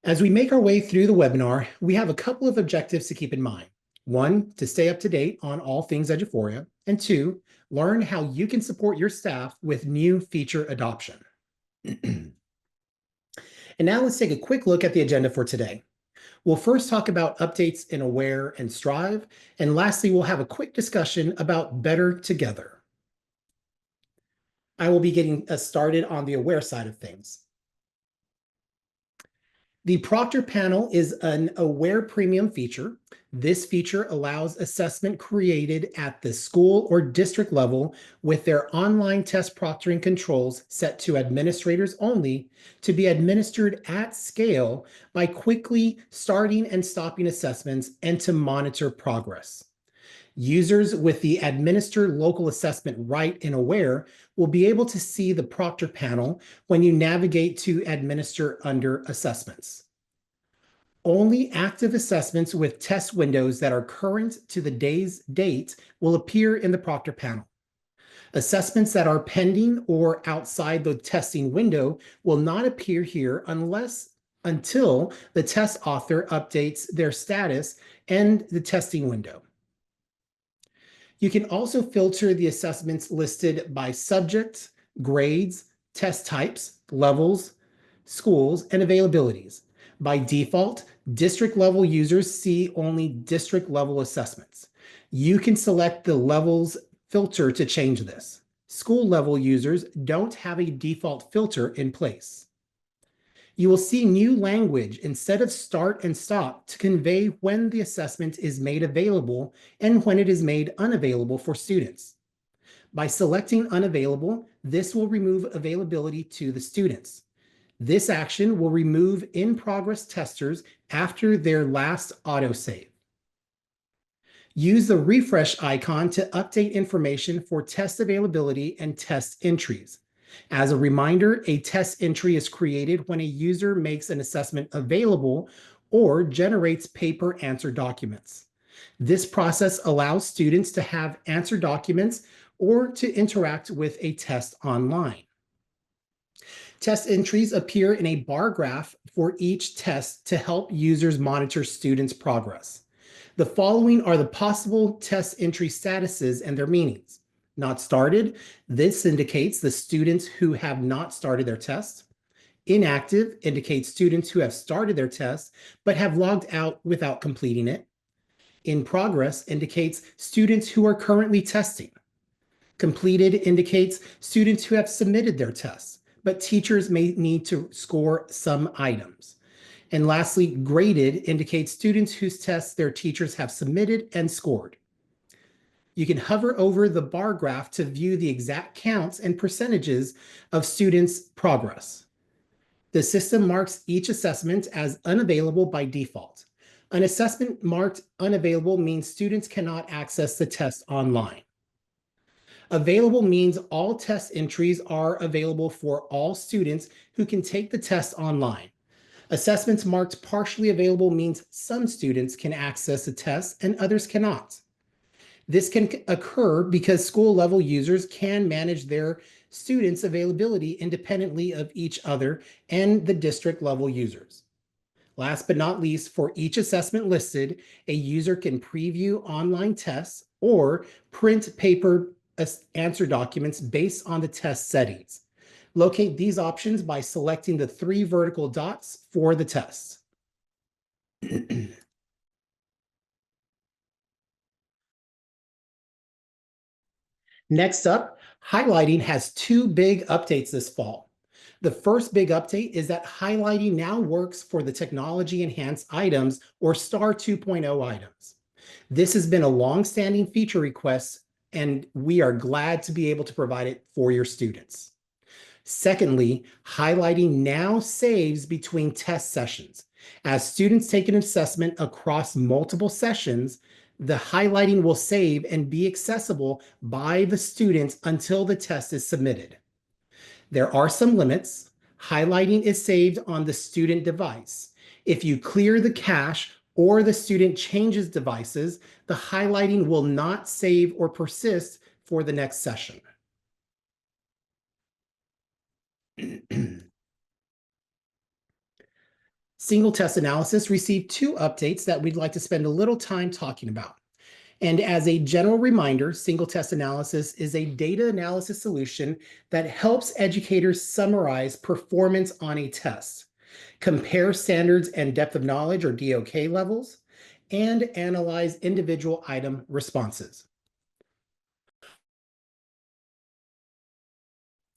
As we make our way through the webinar, we have a couple of objectives to keep in mind. One, to stay up to date on all things Eduphoria, and two, learn how you can support your staff with new feature adoption. And now let's take a quick look at the agenda for today. We'll first talk about updates in Aware and Strive, and lastly, we'll have a quick discussion about Better Together. I will be getting us started on the Aware side of things. The Proctor panel is an Aware Premium feature. This feature allows assessment created at the school or district level with their online test proctoring controls set to administrators only to be administered at scale by quickly starting and stopping assessments and to monitor progress. Users with the Administer Local Assessment right in Aware will be able to see the Proctor panel when you navigate to Administer under Assessments. Only active assessments with test windows that are current to the day's date will appear in the Proctor panel. Assessments that are pending or outside the testing window will not appear here until the test author updates their status and the testing window. You can also filter the assessments listed by subject, grades, test types, levels, schools, and availabilities. By default, district level users see only district level assessments. You can select the levels filter to change this. School level users don't have a default filter in place. You will see new language instead of start and stop to convey when the assessment is made available and when it is made unavailable for students. By selecting unavailable, this will remove availability to the students. This action will remove in-progress testers after their last autosave. Use the refresh icon to update information for test availability and test entries. As a reminder, a test entry is created when a user makes an assessment available or generates paper answer documents. This process allows students to have answer documents or to interact with a test online. Test entries appear in a bar graph for each test to help users monitor students' progress. The following are the possible test entry statuses and their meanings. Not started, this indicates the students who have not started their test. Inactive indicates students who have started their test but have logged out without completing it. In progress indicates students who are currently testing. Completed indicates students who have submitted their tests, but teachers may need to score some items. And lastly, graded indicates students whose tests their teachers have submitted and scored. You can hover over the bar graph to view the exact counts and percentages of students' progress. The system marks each assessment as unavailable by default. An assessment marked unavailable means students cannot access the test online. Available means all test entries are available for all students who can take the test online. Assessments marked partially available means some students can access the test and others cannot. This can occur because school level users can manage their students' availability independently of each other and the district level users. Last but not least, for each assessment listed, a user can preview online tests or print paper answer documents based on the test settings. Locate these options by selecting the 3 vertical dots for the test. Next up, highlighting has 2 big updates this fall. The first big update is that highlighting now works for the technology enhanced items or STAR 2.0 items. This has been a long-standing feature request, and we are glad to be able to provide it for your students. Secondly, highlighting now saves between test sessions. As students take an assessment across multiple sessions, the highlighting will save and be accessible by the students until the test is submitted. There are some limits. Highlighting is saved on the student device. If you clear the cache or the student changes devices, the highlighting will not save or persist for the next session. Single test analysis received two updates that we'd like to spend a little time talking about. And as a general reminder, single test analysis is a data analysis solution that helps educators summarize performance on a test, compare standards and depth of knowledge or DOK levels, and analyze individual item responses.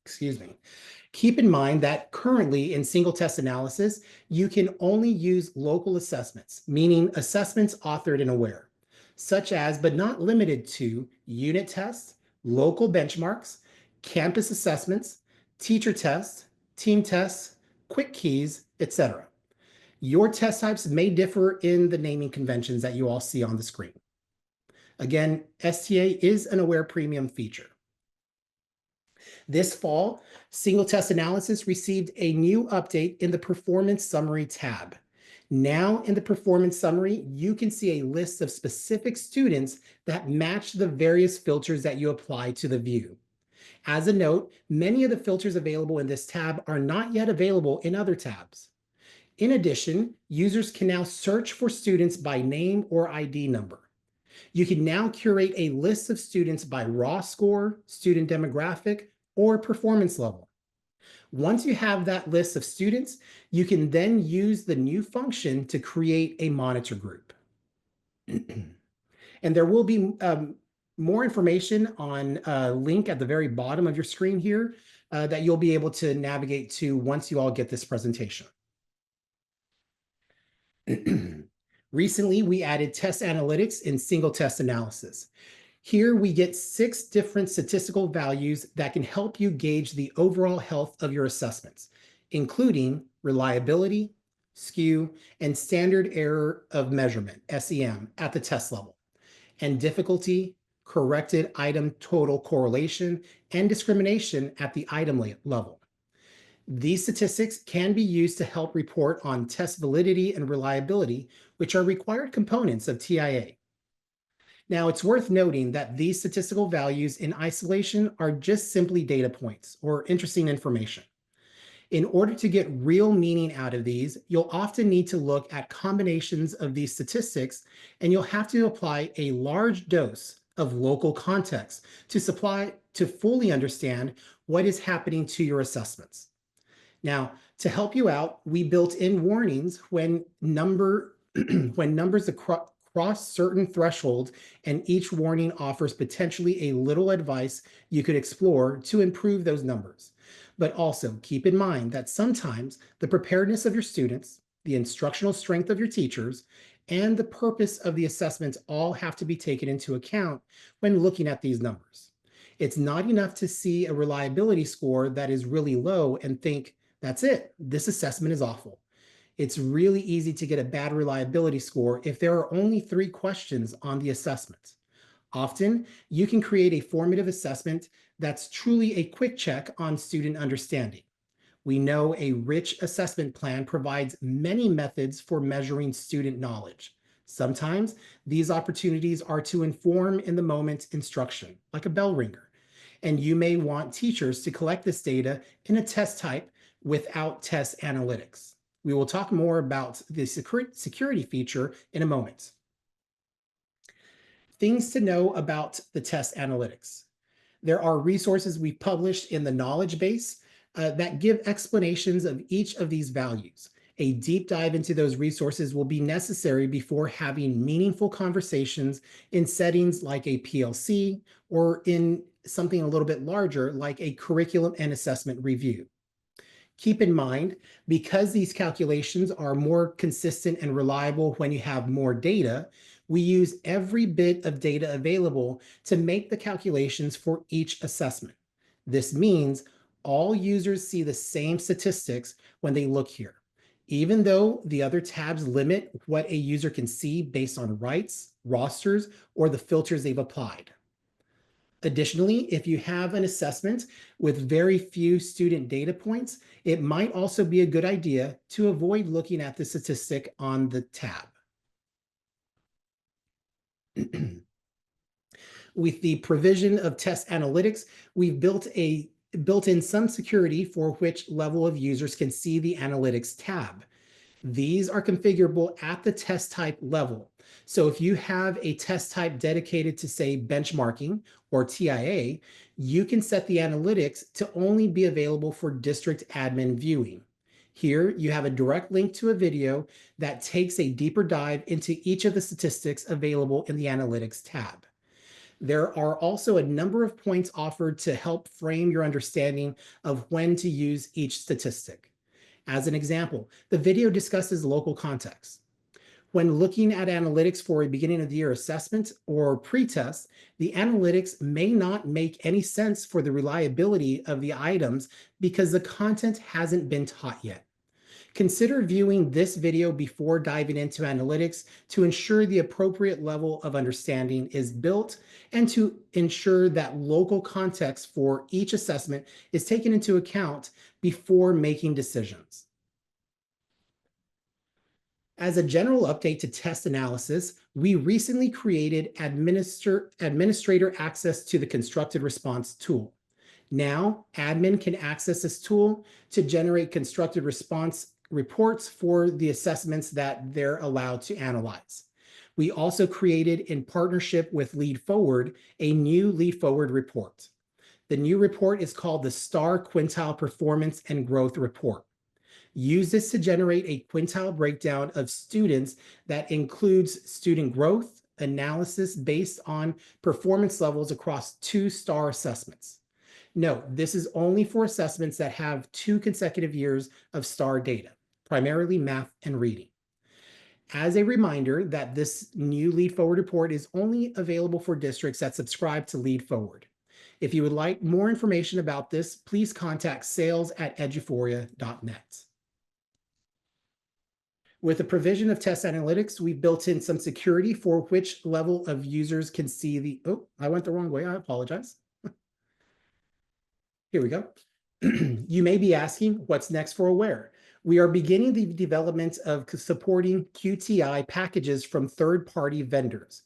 Excuse me. Keep in mind that currently in single test analysis, you can only use local assessments, meaning assessments authored in AWARE, such as, but not limited to, unit tests, local benchmarks, campus assessments, teacher tests, team tests, quick keys, etc. Your test types may differ in the naming conventions that you all see on the screen. Again, STA is an AWARE premium feature. This fall, single test analysis received a new update in the Performance Summary tab. Now in the Performance Summary, you can see a list of specific students that match the various filters that you apply to the view. As a note, many of the filters available in this tab are not yet available in other tabs. In addition, users can now search for students by name or ID number. You can now curate a list of students by raw score, student demographic, or performance level. Once you have that list of students, you can then use the new function to create a monitor group. And there will be more information on a link at the very bottom of your screen here that you'll be able to navigate to once you all get this presentation. Recently, we added test analytics in single test analysis. Here we get 6 different statistical values that can help you gauge the overall health of your assessments, including reliability, skew, and standard error of measurement, SEM, at the test level, and difficulty, corrected item total correlation, and discrimination at the item level. These statistics can be used to help report on test validity and reliability, which are required components of TIA. Now, it's worth noting that these statistical values in isolation are just simply data points or interesting information. In order to get real meaning out of these, you'll often need to look at combinations of these statistics, and you'll have to apply a large dose of local context to fully understand what is happening to your assessments. Now, to help you out, we built in warnings when numbers cross certain thresholds, and each warning offers potentially a little advice you could explore to improve those numbers. But also keep in mind that sometimes the preparedness of your students, the instructional strength of your teachers, and the purpose of the assessments all have to be taken into account when looking at these numbers. It's not enough to see a reliability score that is really low and think, that's it, this assessment is awful. It's really easy to get a bad reliability score if there are only 3 questions on the assessment. Often, you can create a formative assessment that's truly a quick check on student understanding. We know a rich assessment plan provides many methods for measuring student knowledge. Sometimes these opportunities are to inform in the moment instruction, like a bell ringer, and you may want teachers to collect this data in a test type without test analytics. We will talk more about the security feature in a moment. Things to know about the test analytics. There are resources we've published in the knowledge base that give explanations of each of these values. A deep dive into those resources will be necessary before having meaningful conversations in settings like a PLC or in something a little bit larger like a curriculum and assessment review. Keep in mind, because these calculations are more consistent and reliable when you have more data, we use every bit of data available to make the calculations for each assessment. This means all users see the same statistics when they look here, even though the other tabs limit what a user can see based on rights, rosters, or the filters they've applied. Additionally, if you have an assessment with very few student data points, it might also be a good idea to avoid looking at the statistic on the tab. With the provision of test analytics, we've built in some security for which level of users can see the analytics tab. These are configurable at the test type level. So if you have a test type dedicated to, say, benchmarking or TIA, you can set the analytics to only be available for district admin viewing. Here, you have a direct link to a video that takes a deeper dive into each of the statistics available in the Analytics tab. There are also a number of points offered to help frame your understanding of when to use each statistic. As an example, the video discusses local context. When looking at analytics for a beginning of the year assessment or pretest, the analytics may not make any sense for the reliability of the items because the content hasn't been taught yet. Consider viewing this video before diving into analytics to ensure the appropriate level of understanding is built and to ensure that local context for each assessment is taken into account before making decisions. As a general update to test analysis, we recently created administrator access to the constructed response tool. Now, admin can access this tool to generate constructed response reports for the assessments that they're allowed to analyze. We also created, in partnership with Lead Forward, a new Lead Forward report. The new report is called the Star Quintile Performance and Growth Report. Use this to generate a quintile breakdown of students that includes student growth analysis based on performance levels across 2 STAR assessments. Note, this is only for assessments that have 2 consecutive years of STAR data, primarily math and reading. As a reminder that this new Lead Forward report is only available for districts that subscribe to Lead Forward. If you would like more information about this, please contact sales@eduphoria.net. With the provision of test analytics, we've built in some security for which level of users can see the, oh, I went the wrong way, I apologize. Here we go. You may be asking, what's next for Aware? We are beginning the development of supporting QTI packages from third-party vendors.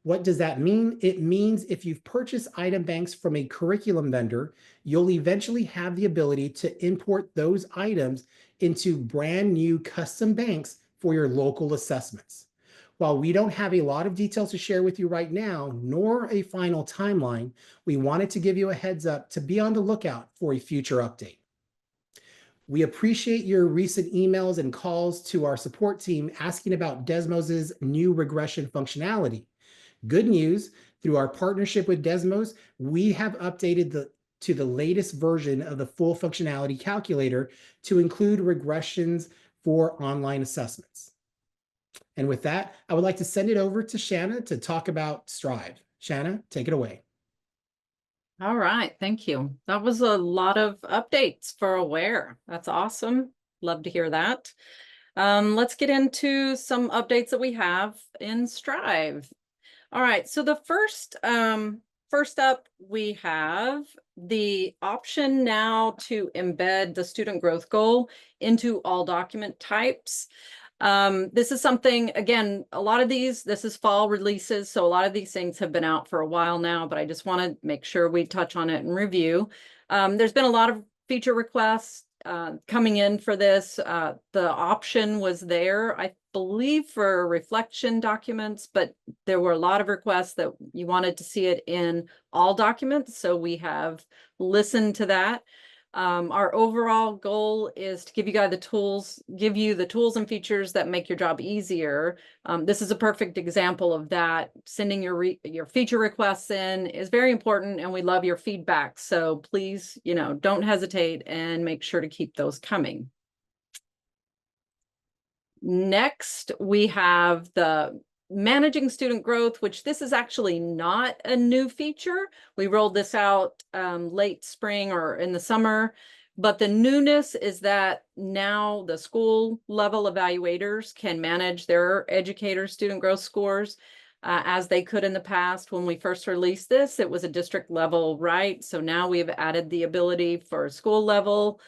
What does that mean? It means if you've purchased item banks from a curriculum vendor, you'll eventually have the ability to import those items into brand new custom banks for your local assessments. While we don't have a lot of details to share with you right now, nor a final timeline, we wanted to give you a heads up to be on the lookout for a future update. We appreciate your recent emails and calls to our support team asking about Desmos's new regression functionality. Good news, through our partnership with Desmos, we have updated to the latest version of the full functionality calculator to include regressions for online assessments. And with that, I would like to send it over to Shanna to talk about Strive. Shanna, take it away. All right, thank you. That was a lot of updates for Aware. That's awesome. Love to hear that. Let's get into some updates that we have in Strive. All right, so the first up, we have the option now to embed the student growth goal into all document types. This is something, again, a lot of these, this is fall releases, so a lot of these things have been out for a while now, but I just want to make sure we touch on it and review. There's been a lot of feature requests coming in for this. The option was there, I believe, for reflection documents, but there were a lot of requests that you wanted to see it in all documents, so we have listened to that. Our overall goal is to give you the tools and features that make your job easier. This is a perfect example of that. Sending your feature requests in is very important, and we love your feedback. So please, don't hesitate and make sure to keep those coming. Next, we have the managing student growth, which this is actually not a new feature. We rolled this out late spring or in the summer, but the newness is that now the school level evaluators can manage their educators' student growth scores as they could in the past. When we first released this, it was a district level, right? So now we've added the ability for school level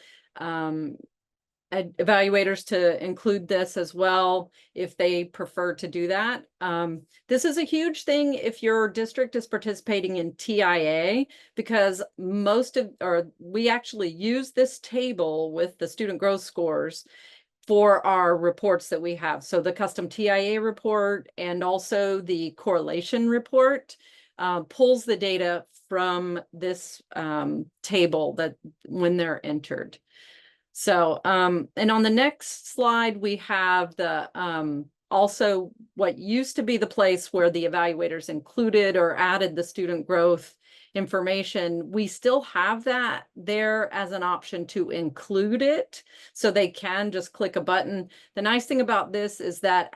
evaluators to include this as well if they prefer to do that. This is a huge thing if your district is participating in TIA, because we actually use this table with the student growth scores for our reports that we have. So the custom TIA report and also the correlation report pulls the data from this table that when they're entered. So, and on the next slide, we have the also what used to be the place where the evaluators included or added the student growth information. We still have that there as an option to include it. So they can just click a button. The nice thing about this is that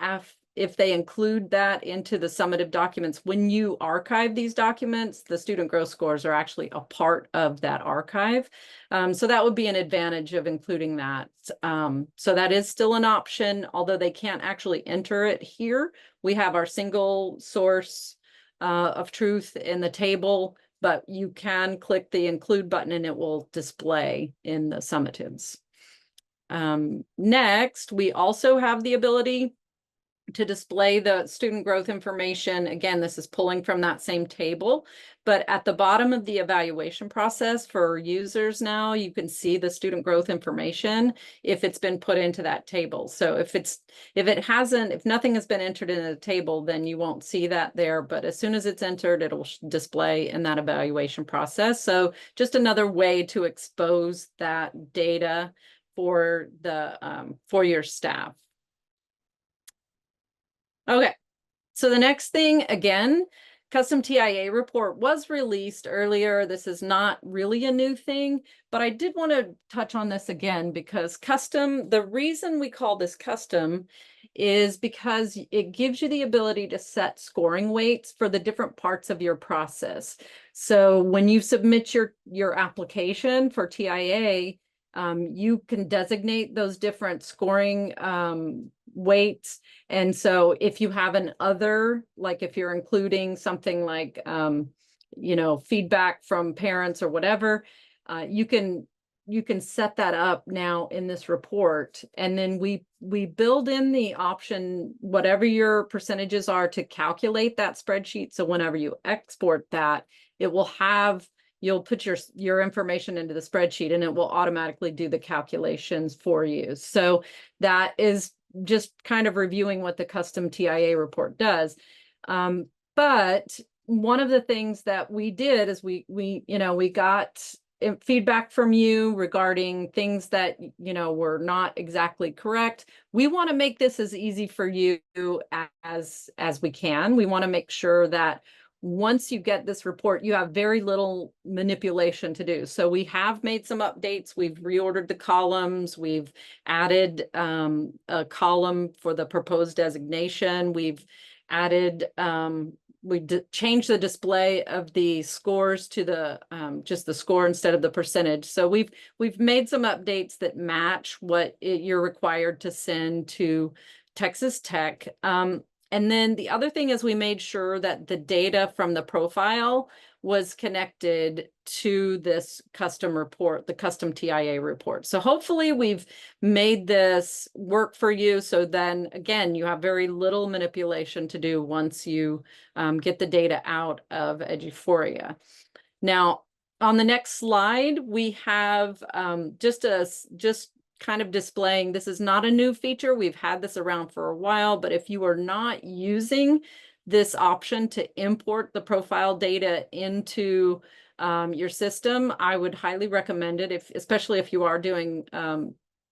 if they include that into the summative documents, when you archive these documents, the student growth scores are actually a part of that archive. So that would be an advantage of including that. So that is still an option, although they can't actually enter it here. We have our single source of truth in the table, but you can click the include button and it will display in the summatives. Next, we also have the ability to display the student growth information. Again, this is pulling from that same table, but at the bottom of the evaluation process for users now, you can see the student growth information if it's been put into that table. So if nothing has been entered in the table, then you won't see that there, but as soon as it's entered, it'll display in that evaluation process. So just another way to expose that data for your staff. Okay, so the next thing, again, custom TIA report was released earlier. This is not really a new thing, but I did want to touch on this again because the reason we call this custom is because it gives you the ability to set scoring weights for the different parts of your process. So when you submit your application for TIA, you can designate those different scoring weights. And so if you have an other, like if you're including something like, feedback from parents or whatever, you can set that up now in this report. And then we build in the option, whatever your percentages are, to calculate that spreadsheet. So whenever you export that, it will you'll put your information into the spreadsheet and it will automatically do the calculations for you. So that is just kind of reviewing what the custom TIA report does. But one of the things that we did is we got feedback from you regarding things that, were not exactly correct. We want to make this as easy for you as we can. We want to make sure that once you get this report, you have very little manipulation to do. So we have made some updates. We've reordered the columns. We've added a column for the proposed designation. We've added, changed the display of the scores to the just the score instead of the percentage. So we've made some updates that match what you're required to send to Texas Tech. And then the other thing is we made sure that the data from the profile was connected to this custom report, the custom TIA report. So hopefully we've made this work for you. So then again, you have very little manipulation to do once you get the data out of Eduphoria. Now, on the next slide, we have just kind of displaying, this is not a new feature. We've had this around for a while, but if you are not using this option to import the profile data into your system, I would highly recommend it, especially if you are doing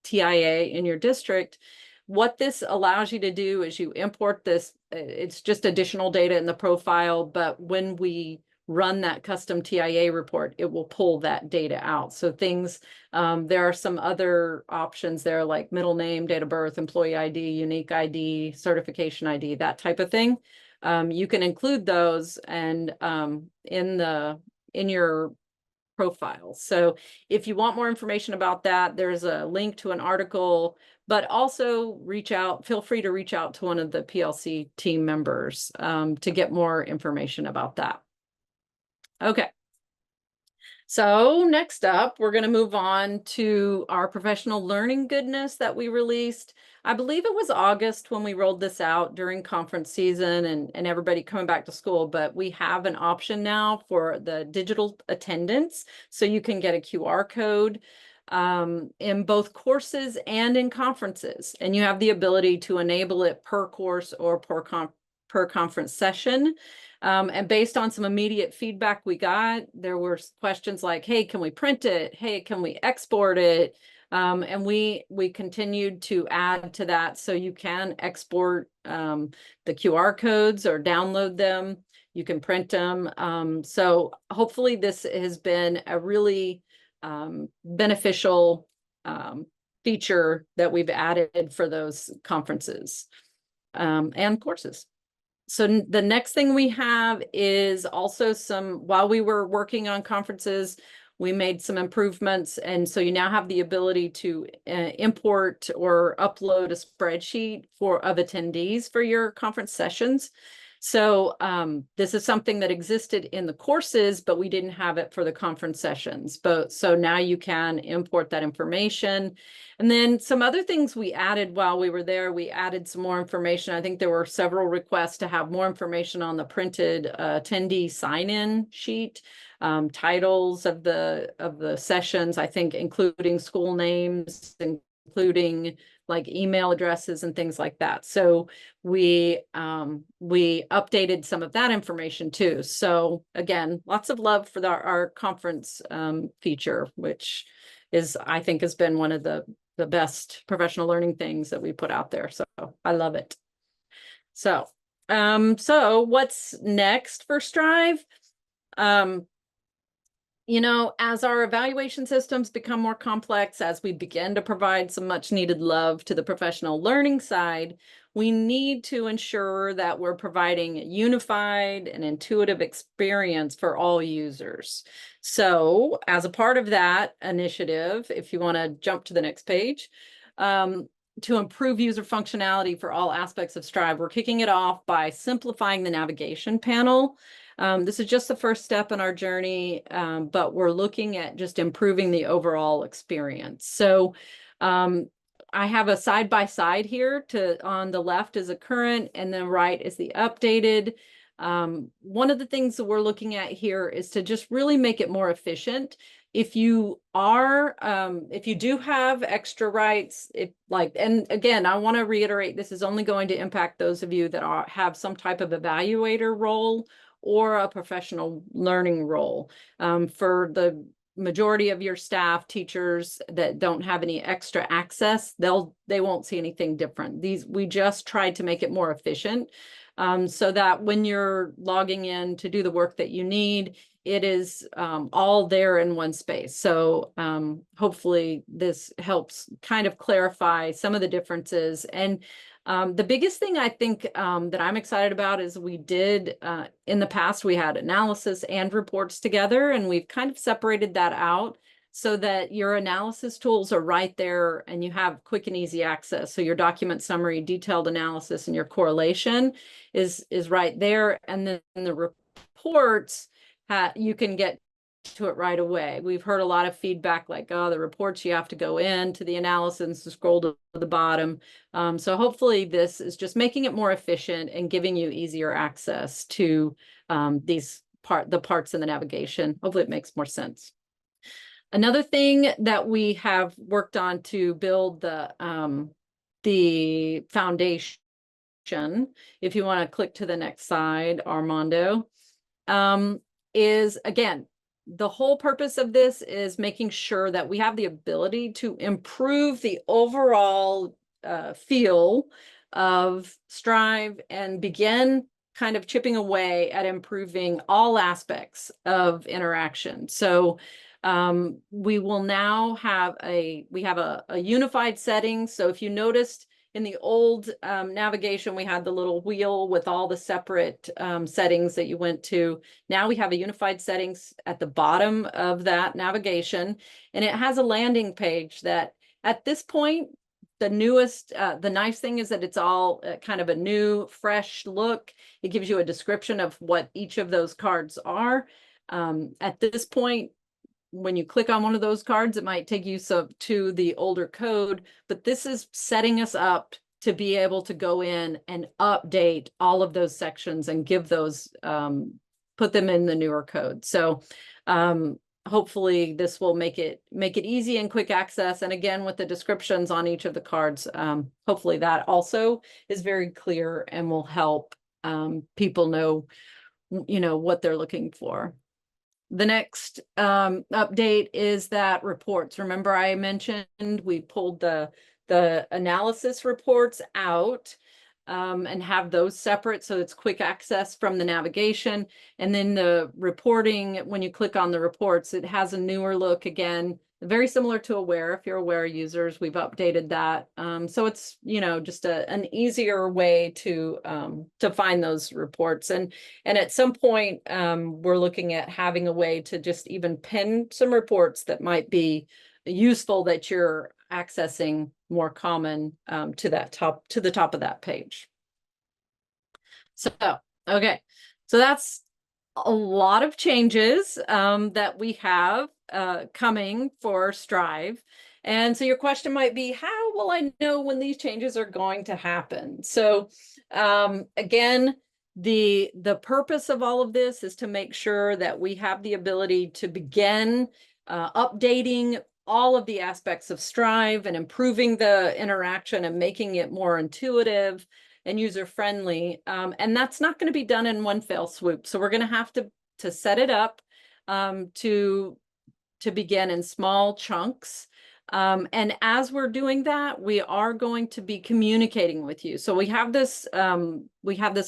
TIA in your district. What this allows you to do is you import this, it's just additional data in the profile, but when we run that custom TIA report, it will pull that data out. So things, there are some other options there like middle name, date of birth, employee ID, unique ID, certification ID, that type of thing. You can include those and in your profile. So if you want more information about that, there's a link to an article, but also feel free to reach out to one of the PLC team members to get more information about that. Okay. So next up, we're going to move on to our professional learning goodness that we released. I believe it was August when we rolled this out during conference season and everybody coming back to school, but we have an option now for the digital attendance. So you can get a QR code in both courses and in conferences. And you have the ability to enable it per course or per conference session. And based on some immediate feedback we got, there were questions like, hey, can we print it? Hey, can we export it? And we continued to add to that, so you can export the QR codes or download them. You can print them. So hopefully this has been a really beneficial feature that we've added for those conferences and courses. So the next thing we have is also while we were working on conferences, we made some improvements. And so you now have the ability to import or upload a spreadsheet of attendees for your conference sessions. So this is something that existed in the courses, but we didn't have it for the conference sessions. So now you can import that information. And then some other things we added while we were there, we added some more information. I think there were several requests to have more information on the printed attendee sign-in sheet, titles of the sessions, I think including school names, including like email addresses and things like that. So we updated some of that information too. So again, lots of love for our conference feature, which I think has been one of the best professional learning things that we put out there. So I love it. So what's next for Strive? You know, as our evaluation systems become more complex, as we begin to provide some much needed love to the professional learning side, we need to ensure that we're providing a unified and intuitive experience for all users. So as a part of that initiative, if you want to jump to the next page, to improve user functionality for all aspects of Strive, we're kicking it off by simplifying the navigation panel. This is just the first step in our journey, but we're looking at just improving the overall experience. So I have a side-by-side here. On the left is a current and then right is the updated. One of the things that we're looking at here is to just really make it more efficient. If you do have extra rights, and again, I want to reiterate, this is only going to impact those of you that have some type of evaluator role or a professional learning role. For the majority of your staff, teachers that don't have any extra access, they won't see anything different. We just tried to make it more efficient, so that when you're logging in to do the work that you need, it is all there in one space. So hopefully this helps kind of clarify some of the differences. And the biggest thing I think that I'm excited about is we did, in the past, we had analysis and reports together, and we've kind of separated that out so that your analysis tools are right there and you have quick and easy access. So your document summary, detailed analysis, and your correlation is right there. And then the reports, you can get to it right away. We've heard a lot of feedback like, oh, the reports, you have to go into the analysis and scroll to the bottom. So hopefully this is just making it more efficient and giving you easier access to the parts in the navigation. Hopefully it makes more sense. Another thing that we have worked on to build the foundation, if you want to click to the next slide, Armando, is, again, the whole purpose of this is making sure that we have the ability to improve the overall feel of Strive and begin kind of chipping away at improving all aspects of interaction. So we will now have a unified setting. So if you noticed in the old navigation, we had the little wheel with all the separate settings that you went to. Now we have a unified settings at the bottom of that navigation, and it has a landing page that at this point, the nice thing is that it's all kind of a new, fresh look. It gives you a description of what each of those cards are. At this point, when you click on one of those cards, it might take you to the older code, but this is setting us up to be able to go in and update all of those sections and give those, put them in the newer code. So hopefully this will make it easy and quick access. And again, with the descriptions on each of the cards, hopefully that also is very clear and will help people know, what they're looking for. The next update is that reports. Remember, I mentioned we pulled the analysis reports out and have those separate, so it's quick access from the navigation. And then the reporting, when you click on the reports, it has a newer look again, very similar to Aware. If you're Aware users, we've updated that. So it's, just an easier way to find those reports. And at some point, we're looking at having a way to just even pin some reports that might be useful that you're accessing more common to the top of that page. So, okay. So that's a lot of changes that we have coming for Strive. And so your question might be, how will I know when these changes are going to happen? So again, the purpose of all of this is to make sure that we have the ability to begin updating all of the aspects of Strive and improving the interaction and making it more intuitive and user-friendly. And that's not going to be done in one fell swoop. So we're going to have to set it up to begin in small chunks. And as we're doing that, we are going to be communicating with you. So we have this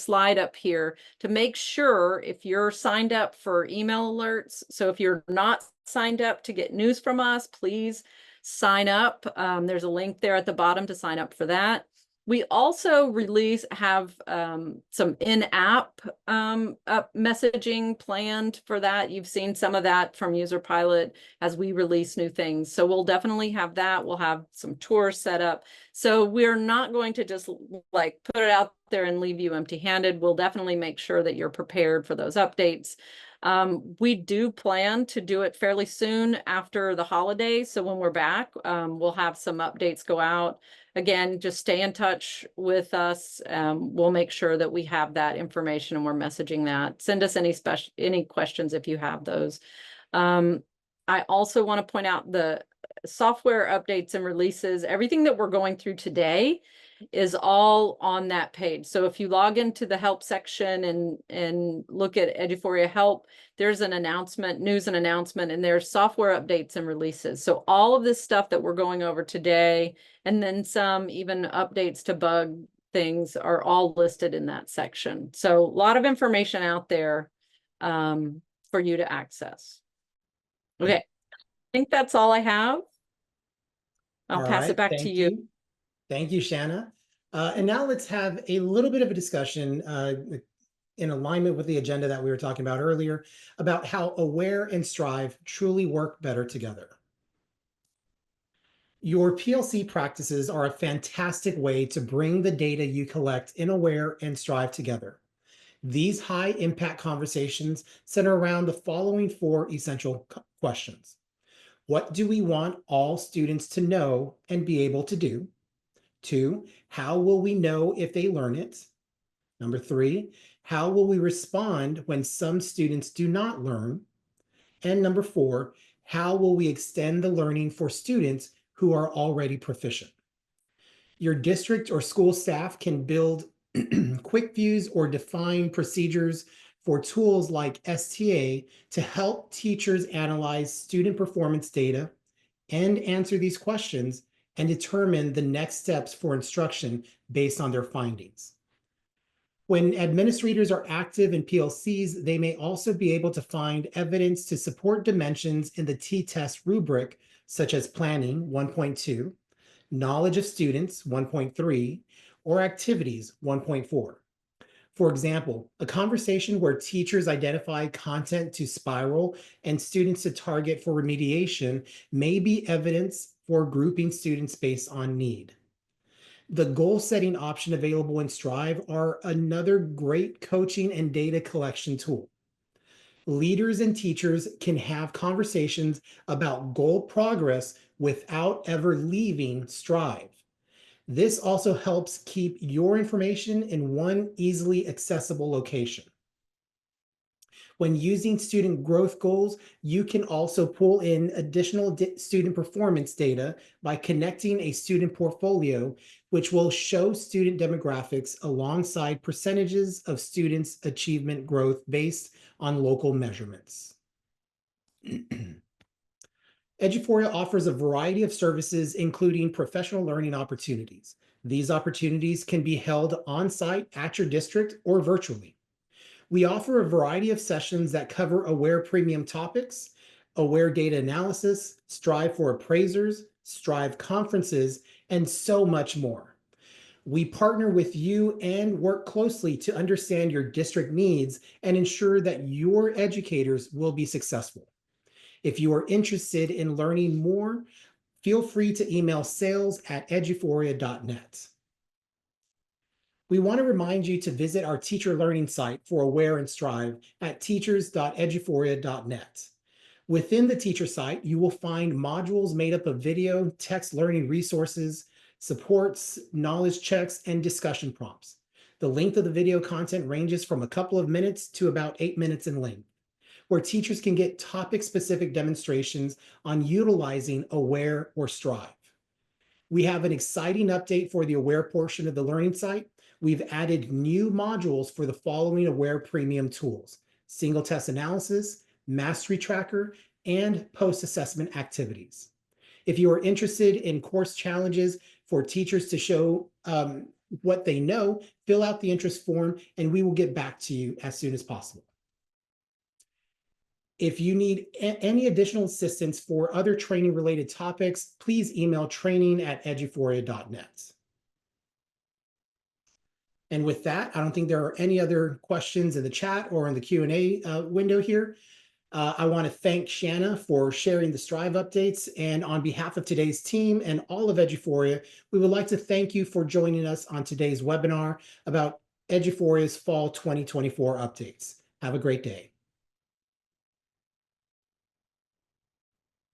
slide up here to make sure if you're signed up for email alerts. So if you're not signed up to get news from us, please sign up. There's a link there at the bottom to sign up for that. We also have some in-app messaging planned for that. You've seen some of that from User Pilot as we release new things. So we'll definitely have that. We'll have some tours set up. So we're not going to just like put it out there and leave you empty-handed. We'll definitely make sure that you're prepared for those updates. We do plan to do it fairly soon after the holidays. So when we're back, we'll have some updates go out. Again, just stay in touch with us. We'll make sure that we have that information and we're messaging that. Send us any questions if you have those. I also want to point out the software updates and releases. Everything that we're going through today is all on that page. So if you log into the help section and look at Eduphoria help, there's an announcement, news and announcement, and there's software updates and releases. So all of this stuff that we're going over today, and then some even updates to bug things, are all listed in that section. So a lot of information out there for you to access. Okay, I think that's all I have. I'll pass it back to you. Thank you, Shanna. And now let's have a little bit of a discussion in alignment with the agenda that we were talking about earlier about how Aware and Strive truly work better together. Your PLC practices are a fantastic way to bring the data you collect in Aware and Strive together. These high-impact conversations center around the following 4 essential questions. What do we want all students to know and be able to do? 2, how will we know if they learn it? Number 3, how will we respond when some students do not learn? And number 4, how will we extend the learning for students who are already proficient? Your district or school staff can build quick views or define procedures for tools like STA to help teachers analyze student performance data and answer these questions and determine the next steps for instruction based on their findings. When administrators are active in PLCs, they may also be able to find evidence to support dimensions in the T-test rubric, such as planning 1.2, knowledge of students 1.3, or activities 1.4. For example, a conversation where teachers identify content to spiral and students to target for remediation may be evidence for grouping students based on need. The goal-setting option available in Strive are another great coaching and data collection tool. Leaders and teachers can have conversations about goal progress without ever leaving Strive. This also helps keep your information in one easily accessible location. When using student growth goals, you can also pull in additional student performance data by connecting a student portfolio, which will show student demographics alongside percentages of students' achievement growth based on local measurements. Eduphoria offers a variety of services, including professional learning opportunities. These opportunities can be held on-site at your district or virtually. We offer a variety of sessions that cover Aware Premium topics, Aware data analysis, Strive for appraisers, Strive conferences, and so much more. We partner with you and work closely to understand your district needs and ensure that your educators will be successful. If you are interested in learning more, feel free to email sales@eduphoria.net. We want to remind you to visit our teacher learning site for Aware and Strive at teachers.eduphoria.net. Within the teacher site, you will find modules made up of video, text learning resources, supports, knowledge checks, and discussion prompts. The length of the video content ranges from a couple of minutes to about 8 minutes in length, where teachers can get topic-specific demonstrations on utilizing Aware or Strive. We have an exciting update for the Aware portion of the learning site. We've added new modules for the following Aware Premium tools: single test analysis, mastery tracker, and post-assessment activities. If you are interested in course challenges for teachers to show what they know, fill out the interest form and we will get back to you as soon as possible. If you need any additional assistance for other training related topics, please email training@eduphoria.net. And with that, I don't think there are any other questions in the chat or in the Q&A window here. I want to thank Shanna for sharing the Strive updates. And on behalf of today's team and all of Eduphoria, we would like to thank you for joining us on today's webinar about Eduphoria's Fall 2024 updates. Have a great day.